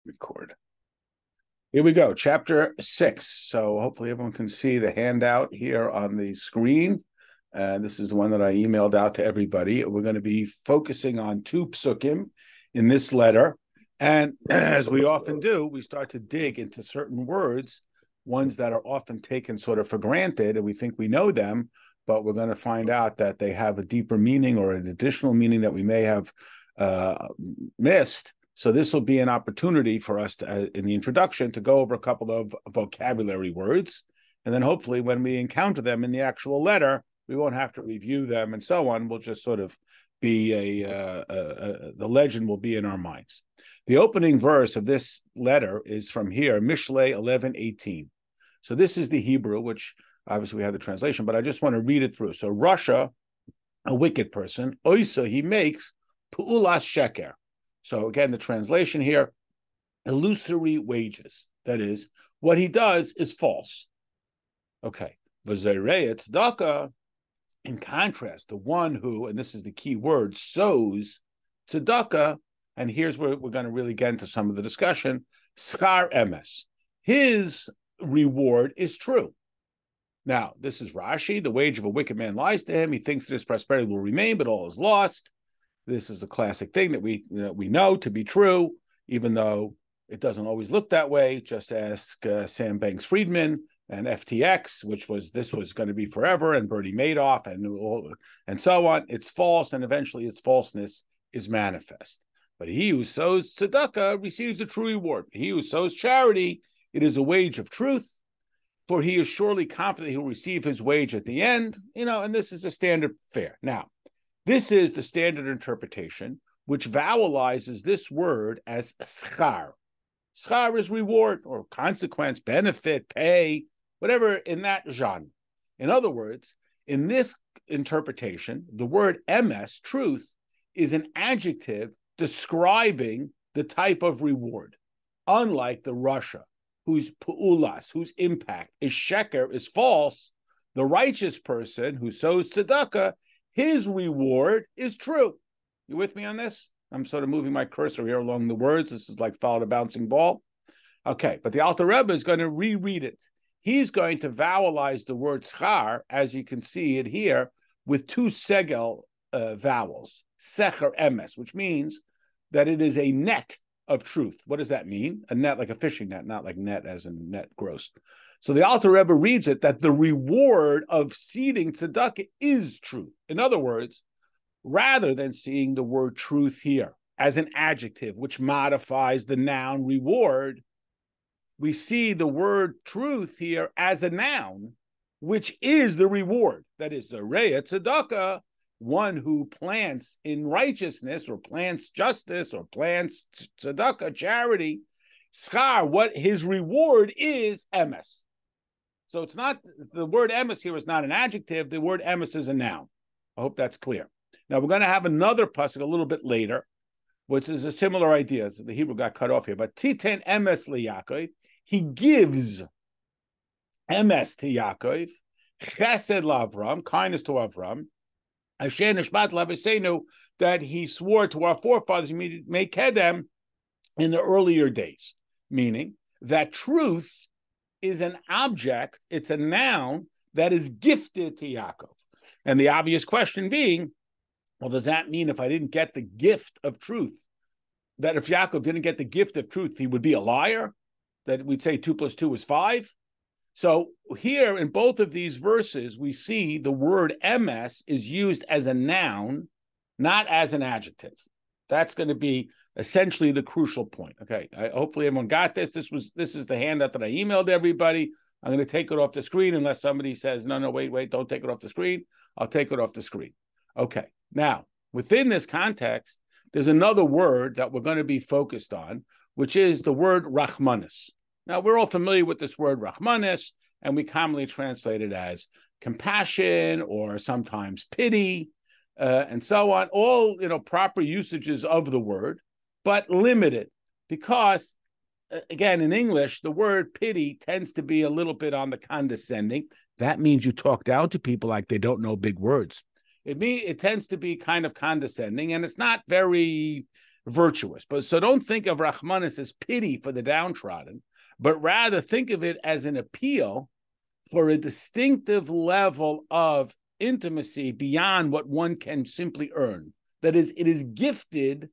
Record. Here we go, chapter 6. So hopefully everyone can see the handout here on the screen. This is the one that I emailed out to everybody. We're going to be focusing on 2 psukim in this letter. And as we often do, we start to dig into certain words, ones that are often taken sort of for granted, and we think we know them, but we're going to find out that they have a deeper meaning or an additional meaning that we may have missed. So this will be an opportunity for us to, in the introduction, to go over a couple of vocabulary words. And then hopefully when we encounter them in the actual letter, we won't have to review them and so on. We'll just sort of be the legend will be in our minds. The opening verse of this letter is from here, Mishlei 11:18. So this is the Hebrew, which obviously we have the translation, but I just want to read it through. So Rasha, a wicked person, Oisa, he makes Pu'ulas Sheker. So again, the translation here, illusory wages. That is, what he does is false. Okay. V'zerei tzedakah, in contrast, the one who, and this is the key word, sows tzedakah, and here's where we're going to really get into some of the discussion, schar emes. His reward is true. Now, this is Rashi. The wage of a wicked man lies to him. He thinks that his prosperity will remain, but all is lost. This is a classic thing that we know to be true, even though it doesn't always look that way. Just ask Sam Banks-Friedman and FTX, this was going to be forever, and Bernie Madoff and so on. It's false, and eventually its falseness is manifest. But he who sows tzedakah receives a true reward. He who sows charity, it is a wage of truth, for he is surely confident he will receive his wage at the end. And this is a standard fare. Now, this is the standard interpretation, which vowelizes this word as schar. Schar is reward or consequence, benefit, pay, whatever in that genre. In other words, in this interpretation, the word emes, truth, is an adjective describing the type of reward. Unlike the Rasha, whose pu'ulas, whose impact is sheker, is false, the righteous person who sows tzedakah, his reward is true. You with me on this? I'm sort of moving my cursor here along the words. This is like follow a bouncing ball. Okay, but the Alter Rebbe is going to reread it. He's going to vowelize the word schar, as you can see it here, with 2 segel vowels, secher emes, which means that it is a net of truth. What does that mean? A net like a fishing net, not like net as in net gross. So the Alter Rebbe reads it that the reward of seeding tzedakah is truth. In other words, rather than seeing the word truth here as an adjective which modifies the noun reward, we see the word truth here as a noun, which is the reward. That is, zerei tzedakah, one who plants in righteousness or plants justice or plants tzedakah, charity, schar, what his reward is, emes. So it's not, the word emes here is not an adjective, the word emes is a noun. I hope that's clear. Now we're going to have another pasuk a little bit later, which is a similar idea. So the Hebrew got cut off here, but titen emes liYaakov, he gives emes to Yaakov, chesed l'Avram, kindness to Avram, asher nishbat l'Avosenu, that he swore to our forefathers, he made kedem in the earlier days, meaning that truth is an object, it's a noun that is gifted to Yaakov. And the obvious question being, well, does that mean if I didn't get the gift of truth, that if Yaakov didn't get the gift of truth, he would be a liar? That we'd say 2 + 2 is 5? So here in both of these verses, we see the word emes is used as a noun, not as an adjective. That's going to be essentially the crucial point. Okay, hopefully everyone got this. This is the handout that I emailed everybody. I'm going to take it off the screen unless somebody says, no, wait, don't take it off the screen. I'll take it off the screen. Okay, now, within this context, there's another word that we're going to be focused on, which is the word rachmanis. Now, we're all familiar with this word rachmanis, and we commonly translate it as compassion or sometimes pity, and so on, all proper usages of the word, but limited, because again, in English, the word pity tends to be a little bit on the condescending. That means you talk down to people like they don't know big words. It tends to be kind of condescending, and it's not very virtuous. But so don't think of Rahmanis as pity for the downtrodden, but rather think of it as an appeal for a distinctive level of intimacy beyond what one can simply earn. That is, it is gifted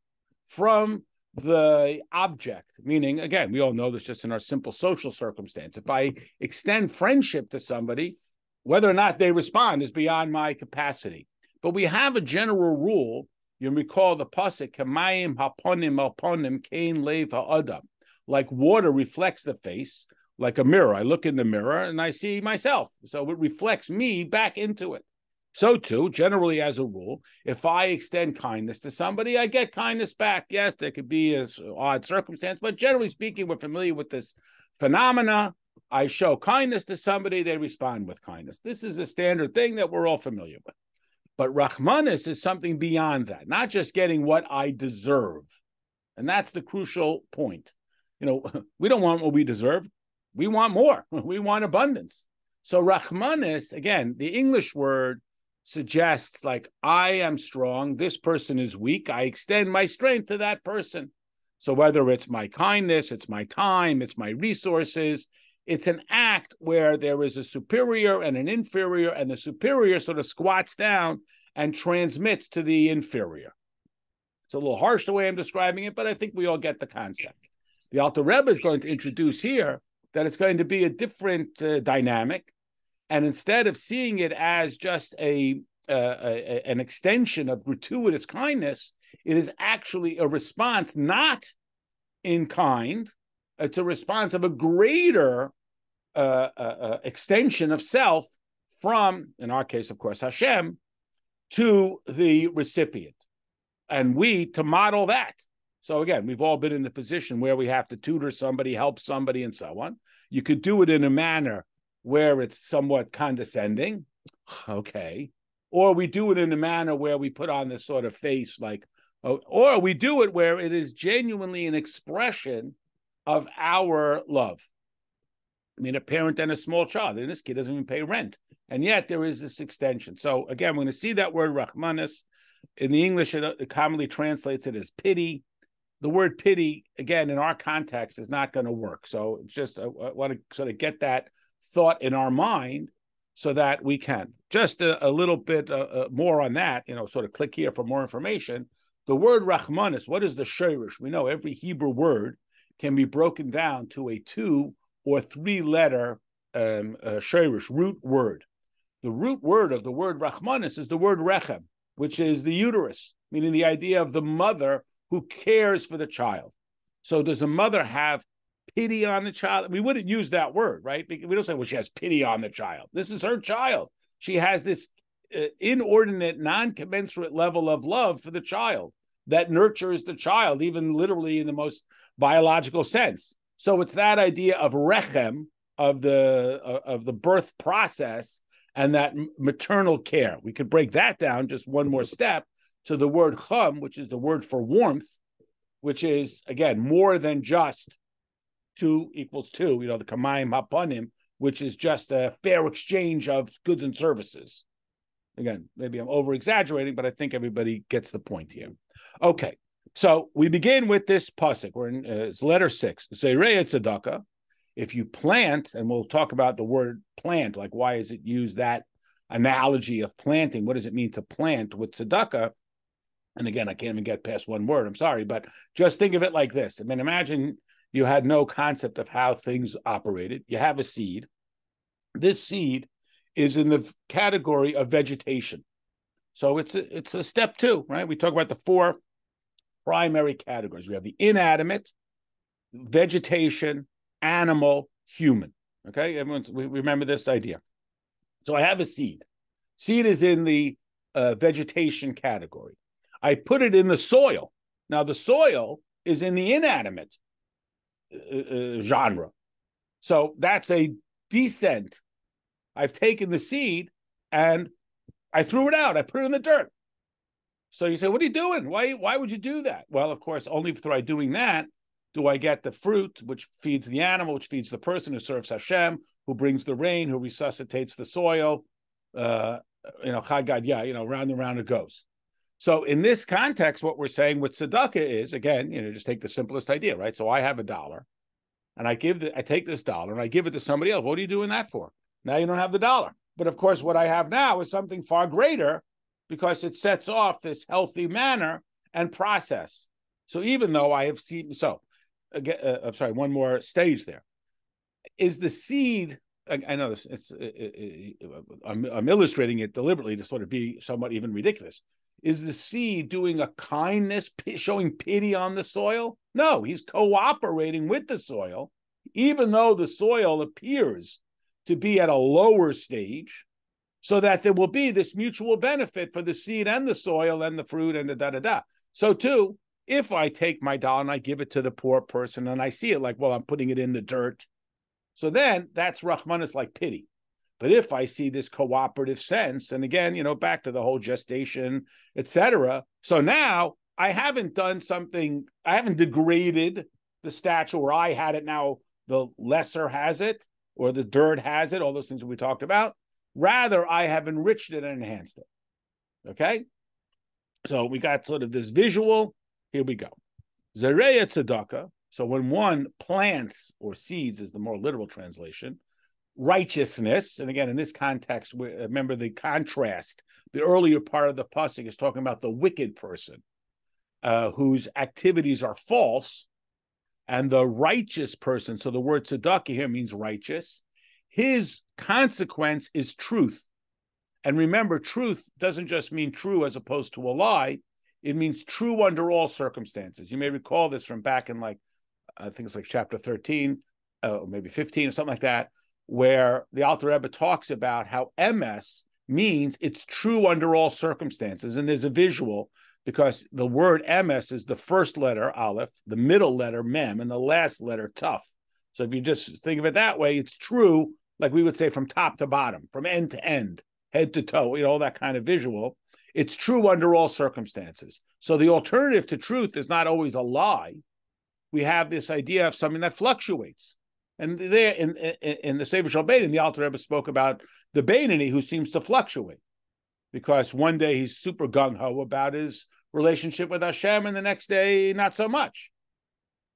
from the object, meaning, again, we all know this just in our simple social circumstance. If I extend friendship to somebody, whether or not they respond is beyond my capacity. But we have a general rule. You recall the pasuk, Kamayim haponim alponim kain lev ha'adam. Like water reflects the face, like a mirror. I look in the mirror and I see myself. So it reflects me back into it. So too, generally as a rule, if I extend kindness to somebody, I get kindness back. Yes, there could be an odd circumstance, but generally speaking, we're familiar with this phenomena. I show kindness to somebody, they respond with kindness. This is a standard thing that we're all familiar with. But Rahmanis is something beyond that, not just getting what I deserve. And that's the crucial point. You know, we don't want what we deserve. We want more. We want abundance. So Rahmanis, again, the English word suggests like, I am strong, this person is weak, I extend my strength to that person. So whether it's my kindness, it's my time, it's my resources, it's an act where there is a superior and an inferior, and the superior sort of squats down and transmits to the inferior. It's a little harsh the way I'm describing it, but I think we all get the concept. The Alter Rebbe is going to introduce here that it's going to be a different dynamic. And instead of seeing it as just an extension of gratuitous kindness, it is actually a response not in kind. It's a response of a greater extension of self from, in our case, of course, Hashem, to the recipient. And we to model that. So again, we've all been in the position where we have to tutor somebody, help somebody, and so on. You could do it in a manner where it's somewhat condescending, okay, or we do it in a manner where we put on this sort of face like, or we do it where it is genuinely an expression of our love. I mean, a parent and a small child, and this kid doesn't even pay rent, and yet there is this extension. So again, we're going to see that word Rahmanis. In the English, it commonly translates it as pity. The word pity, again, in our context, is not going to work. So it's just, I want to sort of get that thought in our mind so that we can. Just a little bit more on that, sort of click here for more information. The word Rahmanis, what is the shirish? We know every Hebrew word can be broken down to a 2 or 3 letter shirish, root word. The root word of the word Rahmanis is the word rechem, which is the uterus, meaning the idea of the mother who cares for the child. So does a mother have pity on the child? We wouldn't use that word, right? We don't say, well, she has pity on the child. This is her child. She has this inordinate, non-commensurate level of love for the child that nurtures the child, even literally in the most biological sense. So it's that idea of rechem, of the birth process, and that maternal care. We could break that down just one more step to the word chum, which is the word for warmth, which is, again, more than just 2 equals 2, the kamayim hapanim, which is just a fair exchange of goods and services. Again, maybe I'm over-exaggerating, but I think everybody gets the point here. Okay, so we begin with this pasuk. We're in it's letter 6. Zeirei tzedakah. If you plant, and we'll talk about the word plant, like why is it used, that analogy of planting? What does it mean to plant with tzedakah? And again, I can't even get past one word. I'm sorry, but just think of it like this. I mean, imagine you had no concept of how things operated. You have a seed. This seed is in the category of vegetation. So it's a step 2, right? We talk about the 4 primary categories. We have the inanimate, vegetation, animal, human. Okay, we remember this idea. So I have a seed. Seed is in the vegetation category. I put it in the soil. Now the soil is in the inanimate genre. So that's a descent. I've taken the seed and I threw it out. I put it in the dirt. So you say, what are you doing? Why would you do that? Well, of course, only through doing that do I get the fruit, which feeds the animal, which feeds the person who serves Hashem, who brings the rain, who resuscitates the soil. Chagad, round and round it goes. So in this context, what we're saying with tzedakah is, again, just take the simplest idea, right? So I have $1, and I take this dollar and I give it to somebody else. What are you doing that for? Now you don't have the dollar. But of course, what I have now is something far greater, because it sets off this healthy manner and process. So even though I have seen, again, I'm sorry, one more stage there. Is the seed, I know this, I'm illustrating it deliberately to sort of be somewhat even ridiculous. Is the seed doing a kindness, showing pity on the soil? No, he's cooperating with the soil, even though the soil appears to be at a lower stage, so that there will be this mutual benefit for the seed and the soil and the fruit and the da-da-da. So too, if I take my dollar and I give it to the poor person and I see it like, well, I'm putting it in the dirt, so then that's Rahmanis, like pity. But if I see this cooperative sense, and again, back to the whole gestation, etc. So now I haven't done something, I haven't degraded the stature where I had it, now the lesser has it, or the dirt has it, all those things that we talked about. Rather, I have enriched it and enhanced it. Okay? So we got sort of this visual. Here we go. Zereya tzedakah. So when one plants, or seeds is the more literal translation, righteousness, and again, in this context, remember the contrast. The earlier part of the pasuk is talking about the wicked person whose activities are false, and the righteous person, so the word tzedakah here means righteous, his consequence is truth. And remember, truth doesn't just mean true as opposed to a lie. It means true under all circumstances. You may recall this from back in I think it's like chapter 13, or maybe 15 or something like that, where the Alter Rebbe talks about how emes means it's true under all circumstances. And there's a visual, because the word emes is the first letter, aleph, the middle letter, mem, and the last letter, tuf. So if you just think of it that way, it's true, like we would say, from top to bottom, from end to end, head to toe, all that kind of visual. It's true under all circumstances. So the alternative to truth is not always a lie. We have this idea of something that fluctuates. And there in the Sefer Shal Beinin, the Alter Rebbe spoke about the Beinoni who seems to fluctuate, because one day he's super gung-ho about his relationship with Hashem, and the next day, not so much.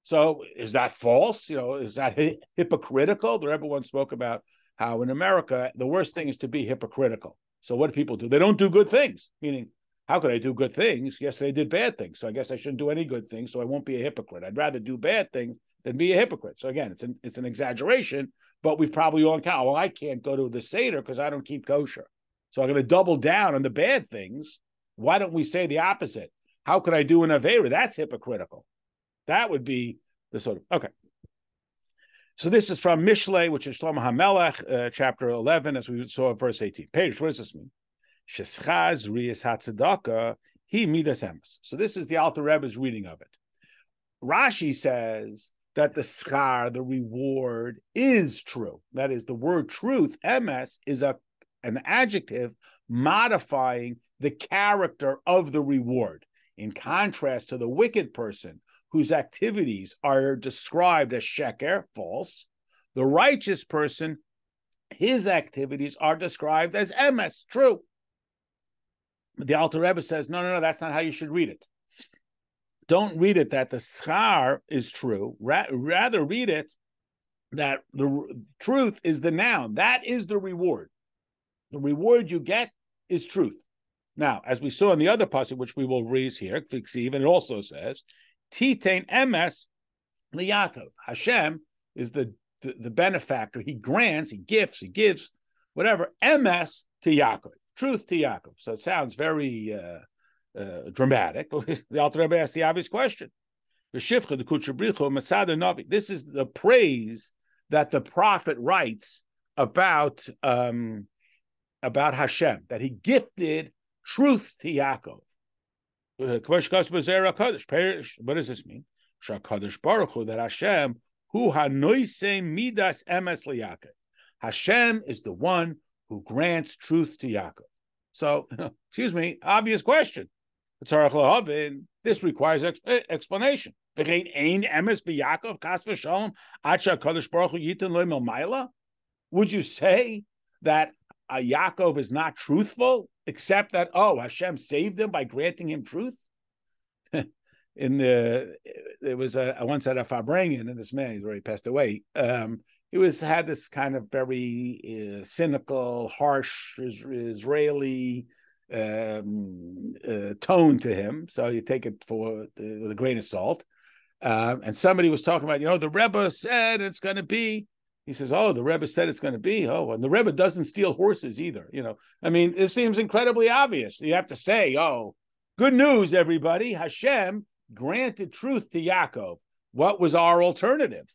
So is that false? Is that hypocritical? The Rebbe once spoke about how in America, the worst thing is to be hypocritical. So what do people do? They don't do good things, meaning, how could I do good things? Yesterday I did bad things, so I guess I shouldn't do any good things, so I won't be a hypocrite. I'd rather do bad things than be a hypocrite. So again, it's an exaggeration, but we've probably all encountered, well, I can't go to the Seder because I don't keep kosher. So I'm going to double down on the bad things. Why don't we say the opposite? How could I do an Avera? That's hypocritical. That would be the sort of, okay. So this is from Mishlei, which is Shlomo HaMelech, chapter 11, as we saw in verse 18. Page, what does this mean? Sheschaz riyas hatzedakah he midas emes. So this is the Alter Rebbe's reading of it. Rashi says that the schar, the reward, is true. That is, the word truth, emes, is an adjective modifying the character of the reward, in contrast to the wicked person whose activities are described as sheker, false. The righteous person, his activities are described as emes, true. But the Alter Rebbe says, no, that's not how you should read it. Don't read it that the schar is true. Rather read it that the truth is the noun. That is the reward. The reward you get is truth. Now, as we saw in the other passage, which we will read here, and it also says, Titain emes liYaakov. Hashem is the benefactor. He grants, he gifts, he gives, whatever, emes to Yaakov. Truth to Yaakov. So it sounds very dramatic. The Alter Rebbe asked the obvious question. This is the praise that the prophet writes about Hashem, that he gifted truth to Yaakov. What does this mean? HaKodesh Baruch Hu, that Hashem, hu hanoisei midas emes liYaakov. Hashem is the one who grants truth to Yaakov. So, excuse me, obvious question. This requires explanation. Would you say that Yaakov is not truthful, except that, Hashem saved him by granting him truth? There was I once had a Farbrengen, and this man, he's already passed away. He had this kind of very cynical, harsh Israeli tone to him. So you take it with a grain of salt. And somebody was talking about, the Rebbe said it's going to be. He says, the Rebbe said it's going to be. And the Rebbe doesn't steal horses either. It seems incredibly obvious. You have to say, good news, everybody. Hashem granted truth to Yaakov. What was our alternative?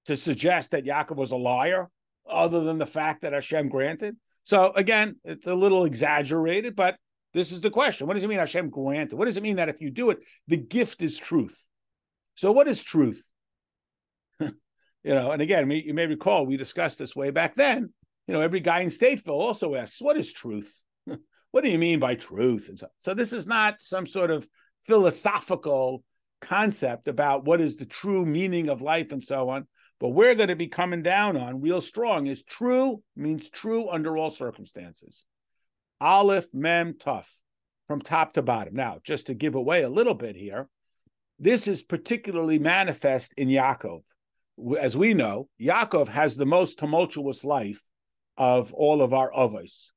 To suggest that Yaakov was a liar, other than the fact that Hashem granted? So again, it's a little exaggerated, but this is the question. What does it mean Hashem granted? What does it mean that if you do it, the gift is truth? So what is truth? And again, you may recall, we discussed this way back then. Every guy in Stateville also asks, what is truth? What do you mean by truth? And so this is not some sort of philosophical concept about what is the true meaning of life and so on. But we're going to be coming down on real strong is true means true under all circumstances. Aleph, Mem, Tuf, from top to bottom. Now, just to give away a little bit here, this is particularly manifest in Yaakov. As we know, Yaakov has the most tumultuous life of all of our avos.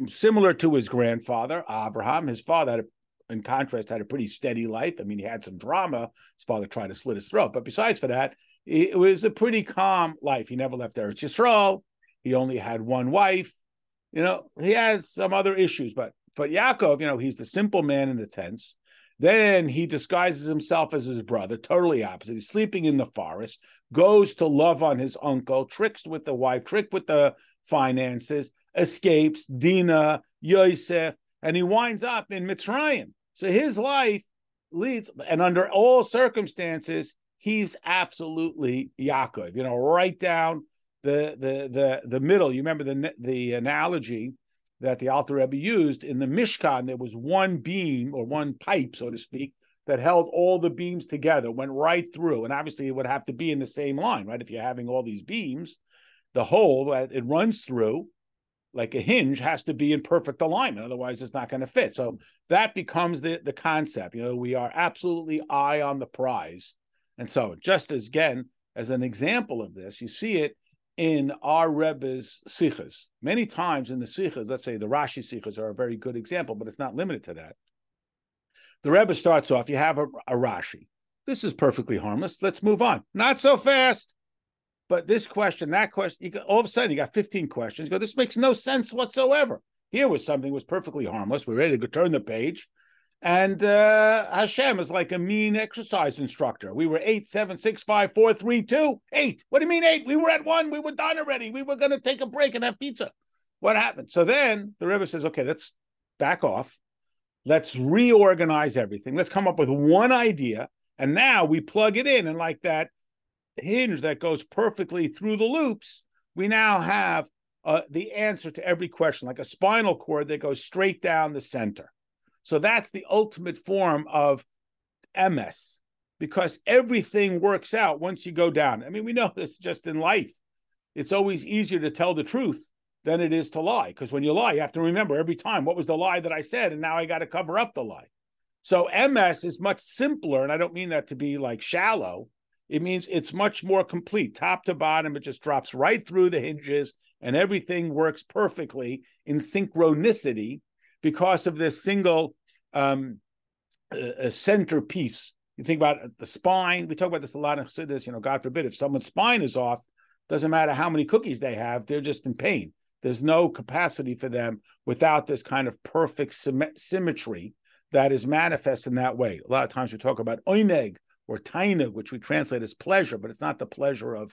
Similar to his grandfather, Abraham, his father, in contrast, had a pretty steady life. He had some drama. His father tried to slit his throat. But besides for that, it was a pretty calm life. He never left Eretz Yisrael. He only had one wife. He had some other issues. But Yaakov, he's the simple man in the tents. Then he disguises himself as his brother, totally opposite. He's sleeping in the forest, goes to love on his uncle, tricks with the wife, tricked with the finances, escapes, Dinah, Yosef, and he winds up in Mitzrayim. So his life leads, and under all circumstances, he's absolutely Yaakov. Right down the middle. You remember the analogy that the Alter Rebbe used in the Mishkan. There was one beam or one pipe, so to speak, that held all the beams together, went right through, and obviously it would have to be in the same line, right? If you're having all these beams, the hole that it runs through, like a hinge, has to be in perfect alignment. Otherwise, it's not going to fit. So that becomes the concept. We are absolutely eye on the prize. And so just as, again, as an example of this, you see it in our Rebbe's Sichas. Many times in the Sichas, let's say the Rashi Sichas are a very good example, but it's not limited to that. The Rebbe starts off, you have a Rashi. This is perfectly harmless. Let's move on. Not so fast. But this question, that question, all of a sudden you got 15 questions. You go, this makes no sense whatsoever. Here was something that was perfectly harmless. We're ready to go turn the page. And Hashem is like a mean exercise instructor. We were 8, 7, 6, 5, 4, 3, 2, 8. What do you mean 8? We were at 1. We were done already. We were going to take a break and have pizza. What happened? So then the Rebbe says, okay, let's back off. Let's reorganize everything. Let's come up with one idea. And now we plug it in. And like that hinge that goes perfectly through the loops, we now have the answer to every question, like a spinal cord that goes straight down the center. So that's the ultimate form of MS, because everything works out once you go down. We know this just in life. It's always easier to tell the truth than it is to lie, because when you lie, you have to remember every time, what was the lie that I said, and now I got to cover up the lie. So MS is much simpler, and I don't mean that to be like shallow. It means it's much more complete, top to bottom. It just drops right through the hinges, and everything works perfectly in synchronicity because of this single centerpiece. You think about the spine. We talk about this a lot in Chassidus. God forbid, if someone's spine is off, doesn't matter how many cookies they have, they're just in pain. There's no capacity for them without this kind of perfect symmetry that is manifest in that way. A lot of times we talk about oineg or tainug, which we translate as pleasure, but it's not the pleasure of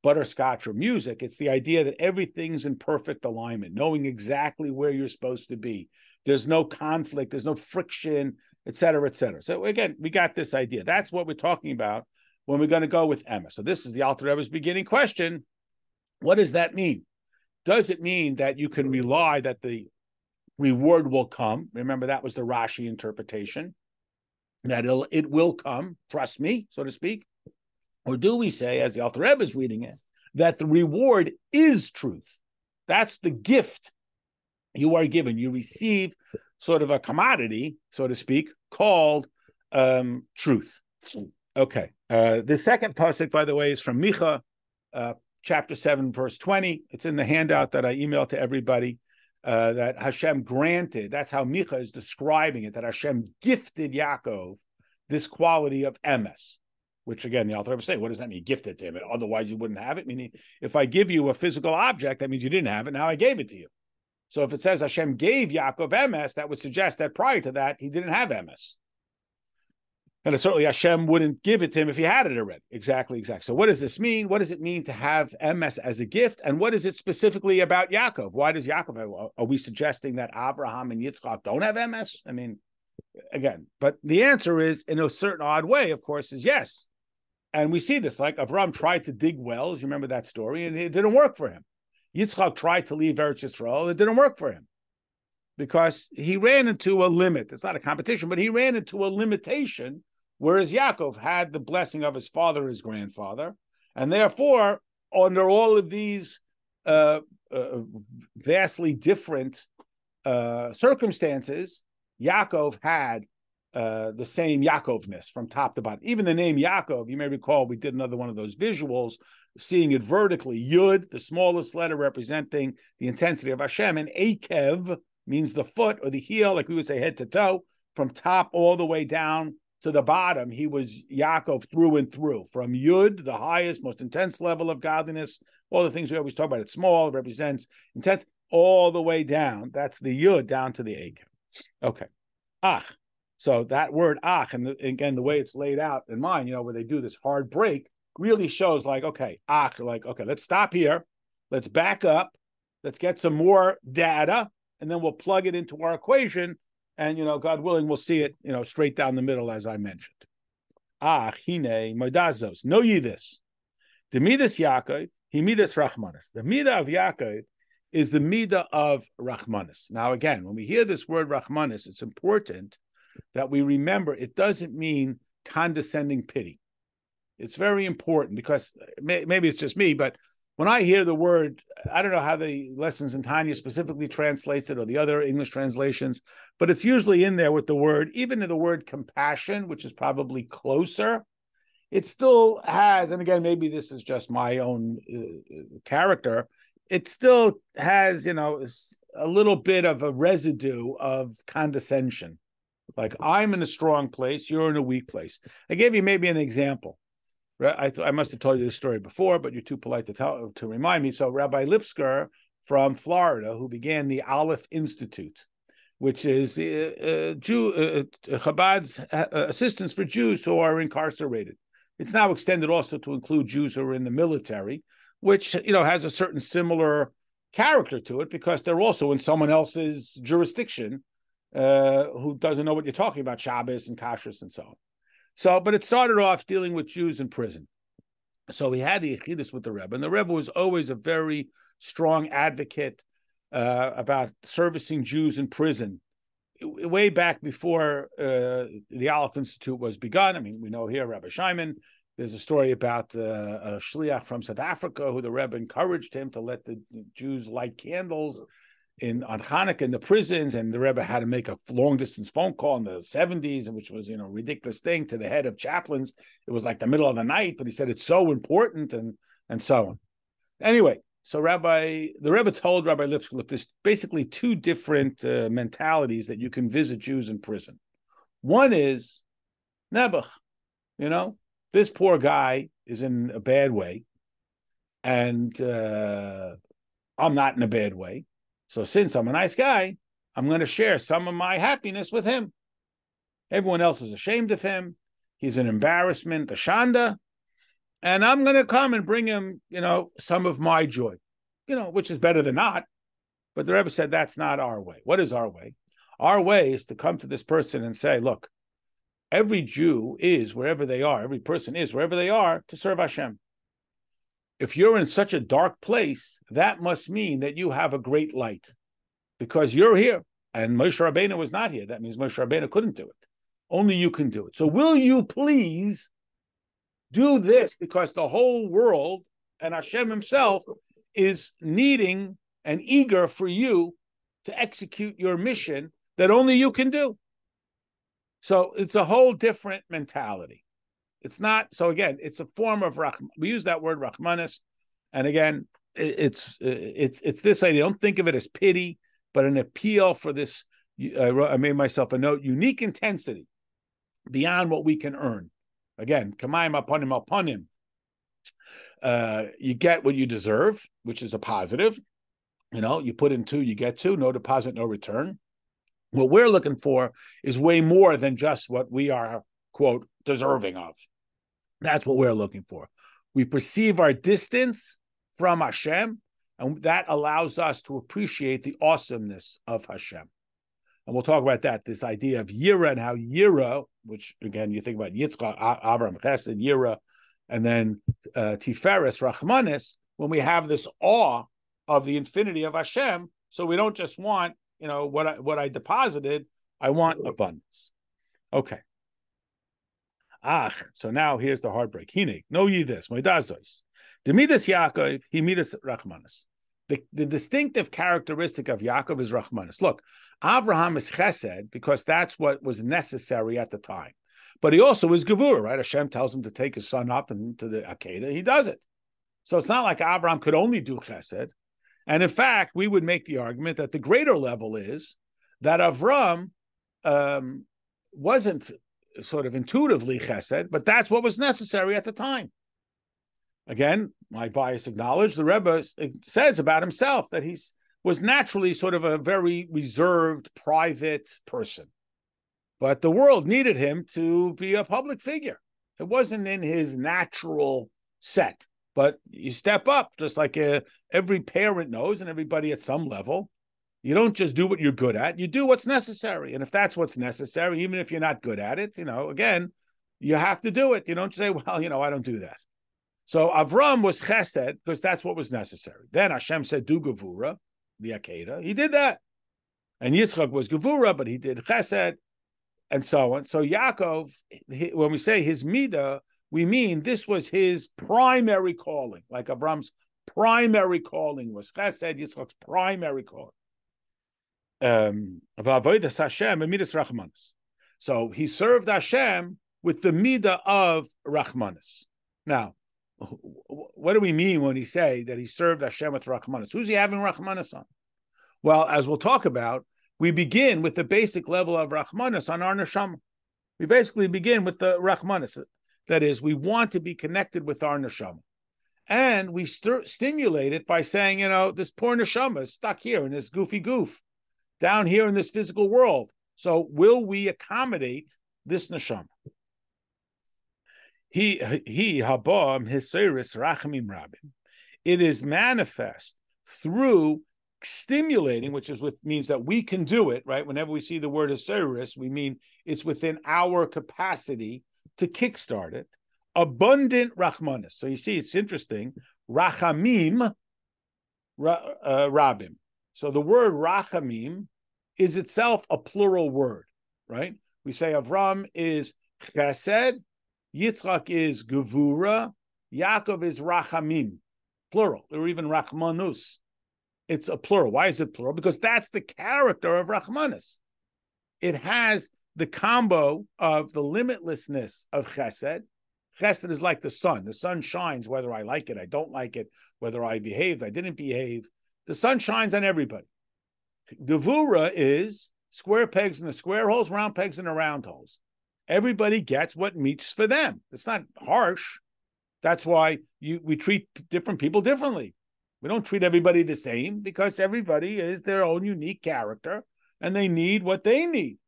butterscotch or music. It's the idea that everything's in perfect alignment, knowing exactly where you're supposed to be. There's no conflict, there's no friction, et cetera, et cetera. So again, we got this idea. That's what we're talking about when we're going to go with Emma. So this is the Alter Rebbe's beginning question. What does that mean? Does it mean that you can rely that the reward will come? Remember, that was the Rashi interpretation, that it will come, trust me, so to speak. Or do we say, as the Alter Rebbe is reading it, that the reward is truth? That's the gift you are given. You receive sort of a commodity, so to speak, called truth. Okay. The second pasuk, by the way, is from Micha, chapter 7, verse 20. It's in the handout that I emailed to everybody. That Hashem granted. That's how Micha is describing it. That Hashem gifted Yaakov this quality of emes, which again the Alter Rebbe say, what does that mean? Gifted to him. Otherwise, you wouldn't have it. Meaning, if I give you a physical object, that means you didn't have it. Now I gave it to you. So if it says Hashem gave Yaakov emes, that would suggest that prior to that he didn't have emes. And certainly Hashem wouldn't give it to him if he had it already. Exactly. So what does this mean? What does it mean to have emes as a gift? And what is it specifically about Yaakov? Why does Yaakov have? Are we suggesting that Abraham and Yitzchak don't have emes? I mean, again, but the answer is, in a certain odd way, of course, is yes. And we see this, like Avram tried to dig wells. You remember that story? And it didn't work for him. Yitzchak tried to leave Eretz Yisrael. And it didn't work for him because he ran into a limit. It's not a competition, but he ran into a limitation. Whereas Yaakov had the blessing of his father, his grandfather, and therefore, under all of these vastly different circumstances, Yaakov had the same Yaakovness from top to bottom. Even the name Yaakov, you may recall, we did another one of those visuals, seeing it vertically. Yud, the smallest letter representing the intensity of Hashem, and Akev means the foot or the heel, like we would say head to toe, from top all the way down to the bottom. He was Yaakov through and through. From Yud, the highest, most intense level of godliness, all the things we always talk about. It's small, it represents intense, all the way down. That's the Yud down to the Akev. Okay. Ach. So that word ach, and again, the way it's laid out in mine, where they do this hard break, really shows like, okay, ach, like, okay, let's stop here. Let's back up. Let's get some more data, and then we'll plug it into our equation. And, God willing, we'll see it, straight down the middle, as I mentioned. Ah, hine, modazos. Know ye this. The midas Yaakov, he midas Rachmanis. The midah of Yaakov is the midah of Rachmanis. Now, again, when we hear this word Rachmanis, it's important that we remember it doesn't mean condescending pity. It's very important because maybe it's just me, but when I hear the word, I don't know how the Lessons in Tanya specifically translates it or the other English translations, but it's usually in there with the word, even in the word compassion, which is probably closer. It still has, and again, maybe this is just my own character, it still has, a little bit of a residue of condescension. Like, I'm in a strong place, you're in a weak place. I gave you maybe an example. I must have told you this story before, but you're too polite to remind me. So Rabbi Lipsker from Florida, who began the Aleph Institute, which is Chabad's assistance for Jews who are incarcerated. It's now extended also to include Jews who are in the military, which has a certain similar character to it because they're also in someone else's jurisdiction who doesn't know what you're talking about, Shabbos and Kashrus and so on. So, but it started off dealing with Jews in prison. So we had the Iggeres with the Rebbe, and the Rebbe was always a very strong advocate about servicing Jews in prison. Way back before the Aleph Institute was begun. I mean, we know here Rabbi Shimon. There's a story about a shliach from South Africa who the Rebbe encouraged him to let the Jews light candles on Hanukkah in the prisons, and the Rebbe had to make a long-distance phone call in the 70s, which was, a ridiculous thing, to the head of chaplains. It was like the middle of the night, but he said it's so important, and so on. Anyway, so the Rebbe told Rabbi Lipsker, look, there's basically two different mentalities that you can visit Jews in prison. One is Nebuch, this poor guy is in a bad way, and I'm not in a bad way. So since I'm a nice guy, I'm going to share some of my happiness with him. Everyone else is ashamed of him. He's an embarrassment, a shanda. And I'm going to come and bring him, some of my joy, which is better than not. But the Rebbe said, that's not our way. What is our way? Our way is to come to this person and say, look, every Jew is wherever they are. Every person is wherever they are to serve Hashem. If you're in such a dark place, that must mean that you have a great light because you're here. And Moshe Rabbeinu was not here. That means Moshe Rabbeinu couldn't do it. Only you can do it. So will you please do this, because the whole world and Hashem himself is needing and eager for you to execute your mission that only you can do. So it's a whole different mentality. It's not, so again, it's a form of Rahman. We use that word Rahmanis, and again, it's this idea. Don't think of it as pity, but an appeal for this. I made myself a note: unique intensity beyond what we can earn. Again, kamayim upon him. You get what you deserve, which is a positive. You put in 2, you get 2. No deposit, no return. What we're looking for is way more than just what we are, quote, deserving of. That's what we're looking for. We perceive our distance from Hashem, and that allows us to appreciate the awesomeness of Hashem. And we'll talk about that, this idea of Yira, and how Yira, which again, you think about Yitzchak, Abraham, Chesed, Yira, and then Tiferes, Rachmanis, when we have this awe of the infinity of Hashem, so we don't just want, what I deposited, I want abundance. Okay. So now here's the heartbreak. Hinig, know ye this, Moidazois. The Midas Yaakov, he Midas Rachmanis. The distinctive characteristic of Yaakov is Rachmanis. Look, Abraham is Chesed because that's what was necessary at the time. But he also is Gevurah, right? Hashem tells him to take his son up into the Akedah. He does it. So it's not like Abraham could only do Chesed. And in fact, we would make the argument that the greater level is that Avram wasn't sort of intuitively Chesed, but that's what was necessary at the time. Again, my bias acknowledged, the Rebbe says about himself that he was naturally sort of a very reserved, private person. But the world needed him to be a public figure. It wasn't in his natural set. But you step up, just like every parent knows, and everybody at some level. You don't just do what you're good at. You do what's necessary. And if that's what's necessary, even if you're not good at it, again, you have to do it. You don't say, well, I don't do that. So Avram was chesed because that's what was necessary. Then Hashem said, do gevura, the Akedah. He did that. And Yitzchak was gevura, but he did chesed, and so on. So Yaakov, when we say his midah, we mean this was his primary calling, like Avram's primary calling was chesed, Yitzchak's primary calling. So he served Hashem with the midah of Rachmanis. Now, what do we mean when he say that he served Hashem with Rachmanis? Who's he having Rachmanis on? Well, as we'll talk about, we begin with the basic level of Rachmanis on our neshama. We basically begin with the Rachmanis. That is, we want to be connected with our neshama. And we stimulate it by saying, this poor neshama is stuck here in this goofy goof, down here in this physical world. So will we accommodate this neshama? He habam hiseris rachamim rabim. It is manifest through stimulating, which is what means that we can do it, right? Whenever we see the word hiseris, we mean it's within our capacity to kickstart it. Abundant rachmanis. So you see, it's interesting. Rachamim rabim. So the word rachamim is itself a plural word, right? We say Avram is chesed, Yitzchak is gevura, Yaakov is rachamim, plural, or even rachmanus. It's a plural. Why is it plural? Because that's the character of rachmanis. It has the combo of the limitlessness of chesed. Chesed is like the sun. The sun shines whether I like it, I don't like it, whether I behaved, I didn't behave. The sun shines on everybody. Gevura is square pegs in the square holes, round pegs in the round holes. Everybody gets what meets for them. It's not harsh. That's why we treat different people differently. We don't treat everybody the same because everybody is their own unique character and they need what they need.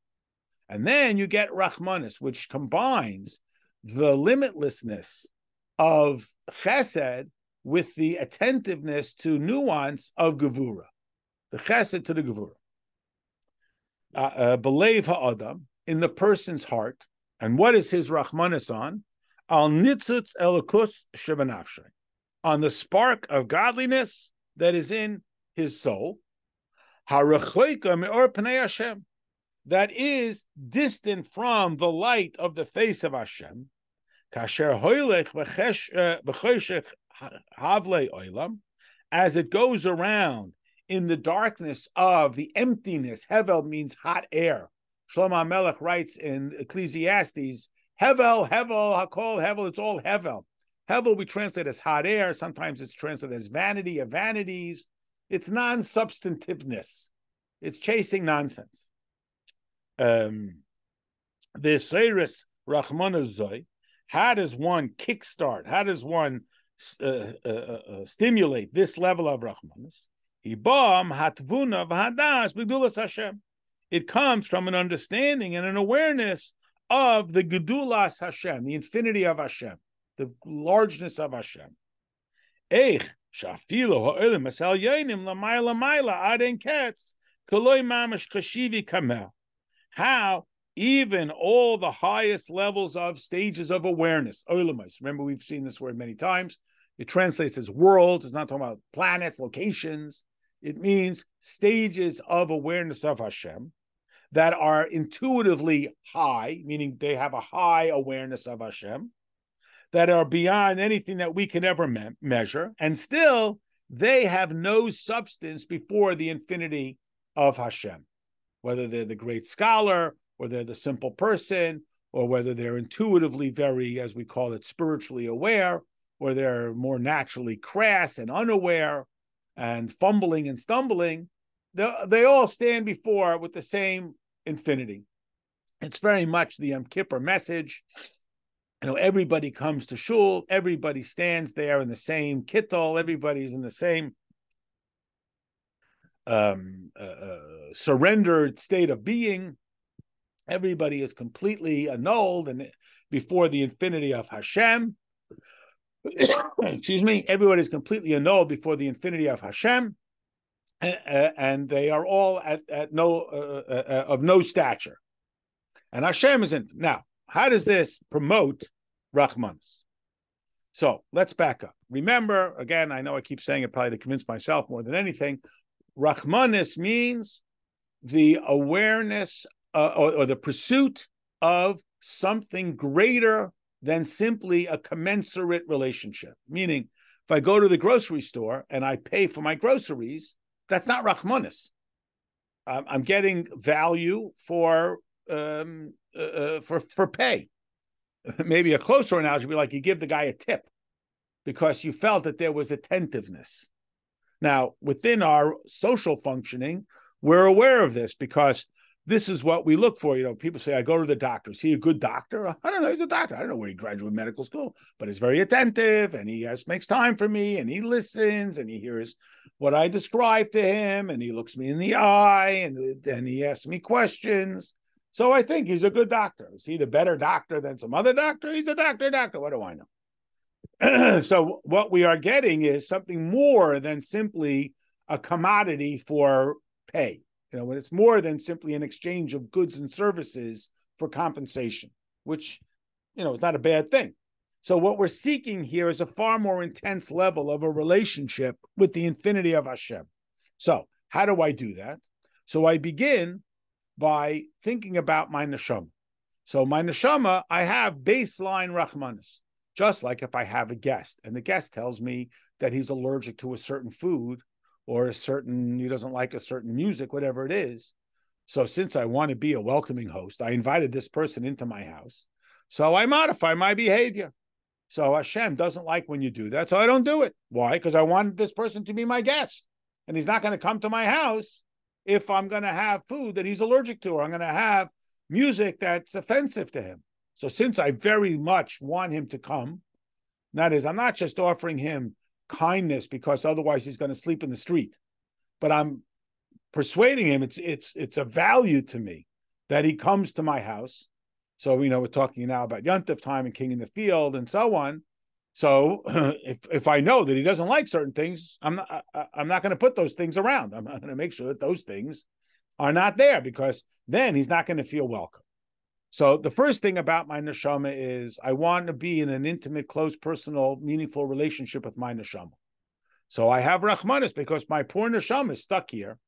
And then you get Rachmanis, which combines the limitlessness of chesed with the attentiveness to nuance of gevura, the chesed to the gevura. Belev ha'adam, in the person's heart. And what is his Rachmanis on? Al nitzutz elokus shebenafshay, on the spark of godliness that is in his soul. Harachoika me'or pnei Hashem, that is distant from the light of the face of Hashem. Kasher hoylech b'choshech havlei olam, as it goes around in the darkness of the emptiness. Hevel means hot air. Shlomo HaMelech writes in Ecclesiastes, Hevel, Hakol, Hevel, it's all Hevel. Hevel we translate as hot air. Sometimes it's translated as vanity of vanities. It's non-substantiveness. It's chasing nonsense. The Seiris Rachmanazoi, how does one kickstart? How does one stimulate this level of Rachmanas? It comes from an understanding and an awareness of the Gedulas Hashem, the infinity of Hashem, the largeness of Hashem. How even all the highest levels of stages of awareness, remember we've seen this word many times. It translates as worlds. It's not talking about planets, locations. It means stages of awareness of Hashem that are intuitively high, meaning they have a high awareness of Hashem, that are beyond anything that we can ever measure, and still they have no substance before the infinity of Hashem, whether they're the great scholar, or they're the simple person, or whether they're intuitively very, as we call it, spiritually aware, or they're more naturally crass and unaware and fumbling and stumbling. They all stand before with the same infinity. It's very much the Yom Kippur message. Everybody comes to shul, everybody stands there in the same kittel, everybody's in the same surrendered state of being. Everybody is completely annulled and before the infinity of Hashem. Excuse me. Everybody is completely annulled before the infinity of Hashem, and they are all at of no stature. And Hashem isn't. Now, how does this promote Rachmanis? So let's back up. Remember, again, I know I keep saying it probably to convince myself more than anything. Rachmanis means the awareness or the pursuit of something greater than simply a commensurate relationship. Meaning, if I go to the grocery store and I pay for my groceries, that's not Rachmanis. I'm getting value for pay. Maybe a closer analogy would be like you give the guy a tip because you felt that there was attentiveness. Now, within our social functioning, we're aware of this because this is what we look for. People say, I go to the doctor. Is he a good doctor? I don't know. He's a doctor. I don't know where he graduated medical school, but he's very attentive and he makes time for me and he listens and he hears what I describe to him and he looks me in the eye and he asks me questions. So I think he's a good doctor. Is he the better doctor than some other doctor? He's a doctor. What do I know? So what we are getting is something more than simply a commodity for pay. When it's more than simply an exchange of goods and services for compensation, which, is not a bad thing. So what we're seeking here is a far more intense level of a relationship with the infinity of Hashem. So how do I do that? So I begin by thinking about my neshama. So my neshama, I have baseline Rachmanis, just like if I have a guest and the guest tells me that he's allergic to a certain food, or he doesn't like a certain music, whatever it is. So since I want to be a welcoming host, I invited this person into my house. So I modify my behavior. So Hashem doesn't like when you do that, so I don't do it. Why? Because I wanted this person to be my guest. And he's not going to come to my house if I'm going to have food that he's allergic to, or I'm going to have music that's offensive to him. So since I very much want him to come, that is, I'm not just offering him kindness because otherwise he's going to sleep in the street, but I'm persuading him it's a value to me that he comes to my house. So we're talking now about Yontif time and King in the Field and so on. So if I know that he doesn't like certain things, I'm not going to put those things around. I'm going to make sure that those things are not there, because then he's not going to feel welcome. So the first thing about my neshama is I want to be in an intimate, close, personal, meaningful relationship with my neshama. So I have Rachmanis because my poor neshama is stuck here.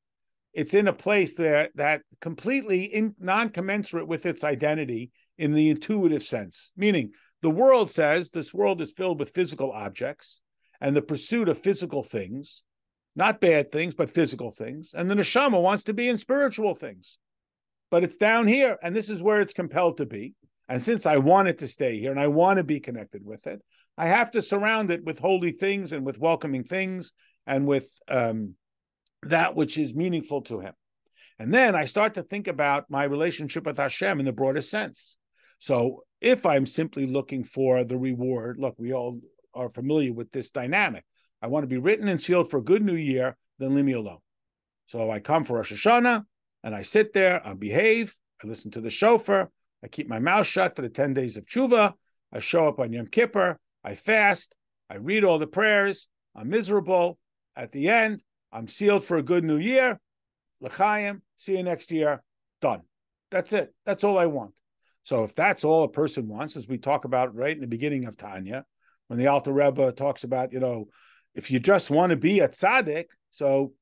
It's in a place there that completely non-commensurate with its identity in the intuitive sense. Meaning, the world says this world is filled with physical objects and the pursuit of physical things. not bad things, but physical things. And the neshama wants to be in spiritual things. But it's down here, and this is where it's compelled to be. And since I want it to stay here and I want to be connected with it, I have to surround it with holy things and with welcoming things and with that which is meaningful to him. And then I start to think about my relationship with Hashem in the broadest sense. So if I'm simply looking for the reward, look, we all are familiar with this dynamic. I want to be written and sealed for a good new year, then leave me alone. So I come for Rosh Hashanah, and I sit there, I behave, I listen to the shofar, I keep my mouth shut for the 10 days of tshuva, I show up on Yom Kippur, I fast, I read all the prayers, I'm miserable. At the end, I'm sealed for a good new year, l'chaim, see you next year, done. That's it. That's all I want. So if that's all a person wants, as we talk about right in the beginning of Tanya, when the Alter Rebbe talks about, if you just want to be a tzaddik, so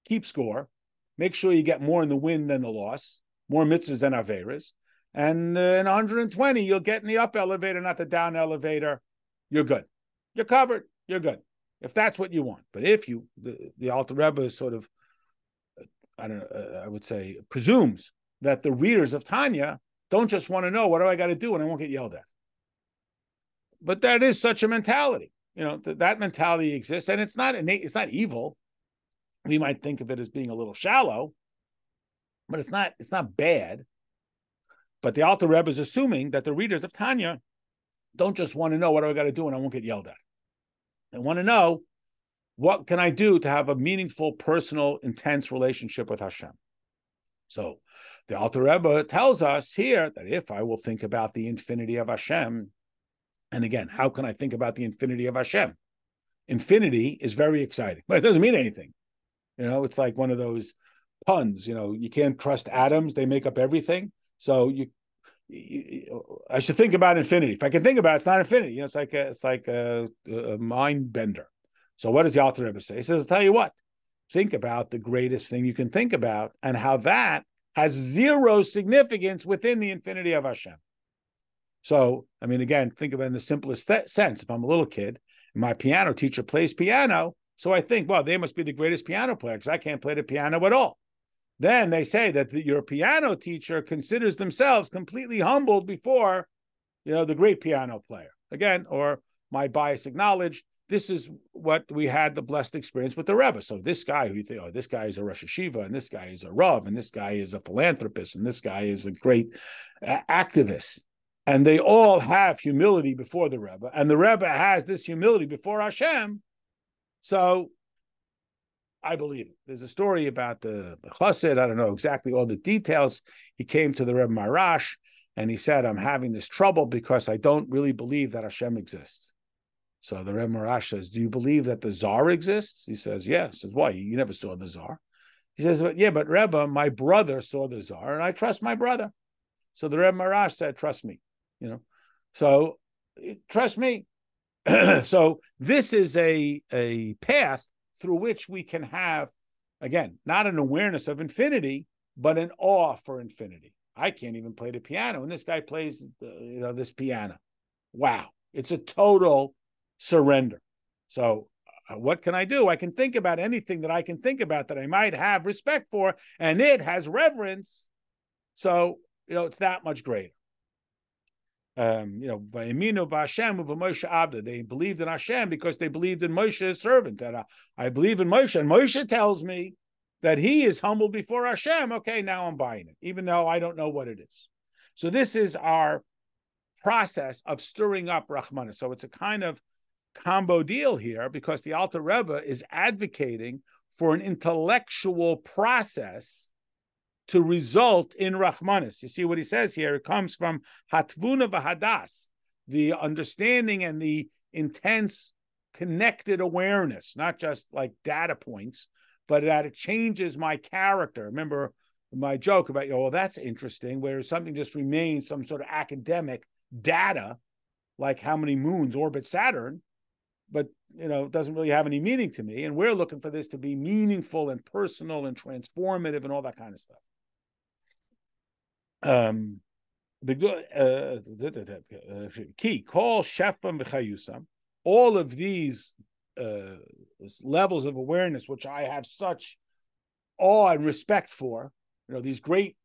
keep score, make sure you get more in the win than the loss, more mitzvahs than averas, and in 120, you'll get in the up elevator, not the down elevator. You're good. You're covered. You're good. If that's what you want. But if the Alter Rebbe is sort of, I would say, presumes that the readers of Tanya don't just want to know, what do I got to do, and I won't get yelled at. But that is such a mentality. That mentality exists, and it's not innate, it's not evil. We might think of it as being a little shallow, but it's not bad. But the Alter Rebbe is assuming that the readers of Tanya don't just want to know, what do I got to do, and I won't get yelled at. They want to know, what can I do to have a meaningful, personal, intense relationship with Hashem? So the Alter Rebbe tells us here that if I will think about the infinity of Hashem, and again, how can I think about the infinity of Hashem? Infinity is very exciting, but it doesn't mean anything. It's like one of those puns. You can't trust atoms; they make up everything. So I should think about infinity. If I can think about it, it's not infinity. It's like a mind bender. So what does the Alter Rebbe say? He says, I'll tell you what. Think about the greatest thing you can think about and how that has zero significance within the infinity of Hashem. So, again, think about it in the simplest sense. If I'm a little kid and my piano teacher plays piano, so I think, well, they must be the greatest piano player because I can't play the piano at all. Then they say that your piano teacher considers themselves completely humbled before, the great piano player. Again, or my bias acknowledged, this is what we had the blessed experience with the Rebbe. So this guy who you think, this guy is a Rosh Hashiva, and this guy is a Rav, and this guy is a philanthropist, and this guy is a great activist. And they all have humility before the Rebbe, and the Rebbe has this humility before Hashem. So I believe it. There's a story about the Chassid. I don't know exactly all the details. He came to the Rebbe Marash, and he said, I'm having this trouble because I don't really believe that Hashem exists. So the Rebbe Marash says, do you believe that the Tsar exists? He says, yes. He says, why? You never saw the Tsar. He says, yeah, but Rebbe, my brother saw the Tsar, and I trust my brother. So the Rebbe Marash said, trust me. So trust me. So this is a path through which we can have, again, not an awareness of infinity, but an awe for infinity. I can't even play the piano, and this guy plays this piano. Wow. It's a total surrender. So what can I do? I can think about anything that I can think about that I might have respect for, and it has reverence. So, it's that much greater. They believed in Hashem because they believed in Moshe, his servant. And I believe in Moshe, and Moshe tells me that he is humble before Hashem. Okay, now I'm buying it, even though I don't know what it is. So this is our process of stirring up Rahmana. So it's a kind of combo deal here, because the Alter Rebbe is advocating for an intellectual process to result in Rahmanis. You see what he says here? It comes from Hatvuna v'Hadas, the understanding and the intense connected awareness, not just like data points, but that it changes my character. Remember my joke about, well, that's interesting, where something just remains some sort of academic data, like how many moons orbit Saturn, but it doesn't really have any meaning to me. And we're looking for this to be meaningful and personal and transformative and all that kind of stuff. Key, call Shefam v'Chayusam. All of these levels of awareness, which I have such awe and respect for, these great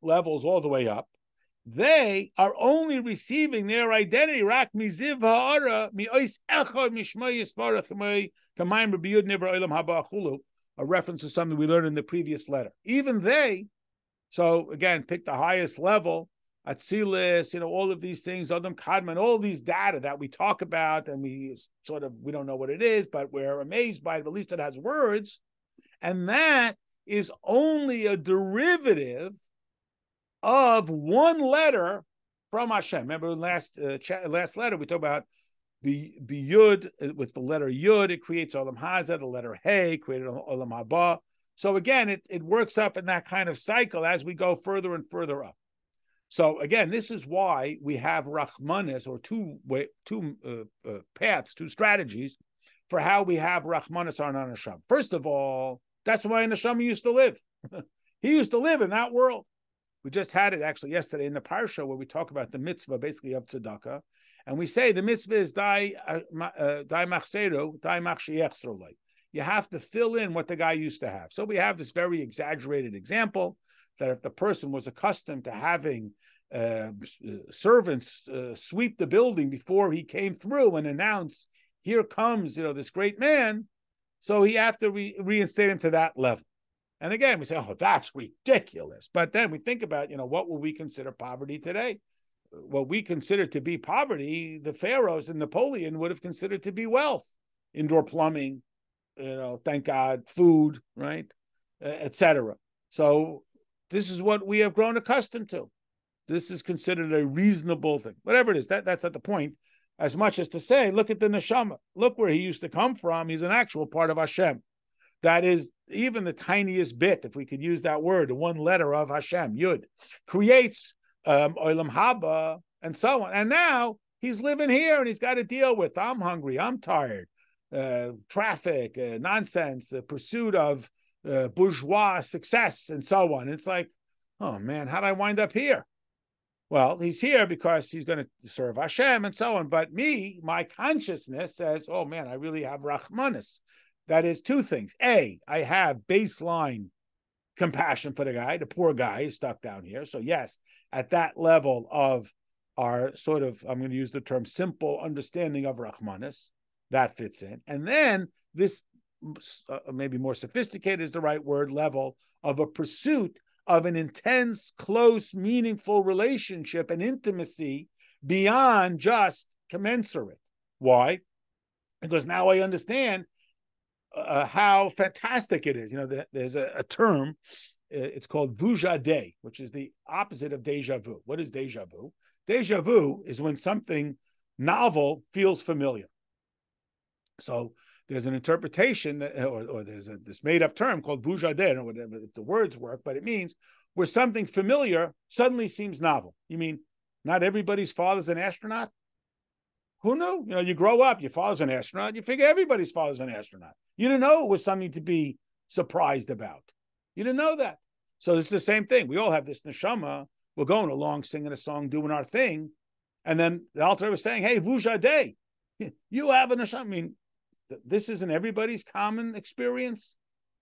levels all the way up, they are only receiving their identity rak miziv ha'ara mi'ois echad mishmai yisbarach kamayim b'yud nivra olam haba achulu, a reference to something we learned in the previous letter. Even they, so again, pick the highest level, Atzilis, all of these things, Adam Kadman, all these data that we talk about, and we don't know what it is, but we're amazed by it, but at least it has words. And that is only a derivative of one letter from Hashem. Remember last letter, we talked about Yud, with the letter Yud, it creates Olam Hazeh, the letter Hey created Olam Haba. So again, it works up in that kind of cycle as we go further and further up. So again, this is why we have Rachmanis, or two paths, two strategies for how we have Rachmanis on our Neshama. First of all, that's why Neshama used to live. He used to live in that world. We just had it actually yesterday in the Parsha where we talk about the mitzvah basically of tzedakah, and we say the mitzvah is dai machseru, dai machshiechsrolei. You have to fill in what the guy used to have. So we have this very exaggerated example that if the person was accustomed to having servants sweep the building before he came through and announce, here comes, this great man, so he have to reinstate him to that level. And again, we say, oh, that's ridiculous. But then we think about, what will we consider poverty today? What we consider to be poverty, the pharaohs and Napoleon would have considered to be wealth. Indoor plumbing, thank God, food, right, etc. So this is what we have grown accustomed to. This is considered a reasonable thing. Whatever it is, that's not the point. As much as to say, look at the neshama. Look where he used to come from. He's an actual part of Hashem. That is even the tiniest bit, if we could use that word, one letter of Hashem, Yud, creates Olam Haba and so on. And now he's living here and he's got to deal with, I'm hungry, I'm tired, traffic, nonsense, the pursuit of bourgeois success and so on. It's like, oh man, how'd I wind up here? Well, he's here because he's going to serve Hashem and so on. But my consciousness says, oh man, I really have Rachmanis. That is two things. A, I have baseline compassion for the guy, the poor guy is stuck down here. So yes, at that level of our sort of, I'm going to use the term simple understanding of Rachmanis, that fits in. And then this maybe more sophisticated is the right word, level of a pursuit of an intense, close, meaningful relationship and intimacy beyond just commensurate. Why? Because now I understand how fantastic it is. There's a term, it's called vujade, which is the opposite of deja vu. What is deja vu? Deja vu is when something novel feels familiar. So there's an interpretation that, or there's this made-up term called vujade, or whatever, if the words work, but it means where something familiar suddenly seems novel. You mean not everybody's father's an astronaut? Who knew? You grow up, your father's an astronaut, you figure everybody's father's an astronaut. You didn't know it was something to be surprised about. You didn't know that. So it's the same thing. We all have this neshama. We're going along, singing a song, doing our thing. And then the Alter was saying, hey, vujade, you have a neshama. I mean, this isn't everybody's common experience.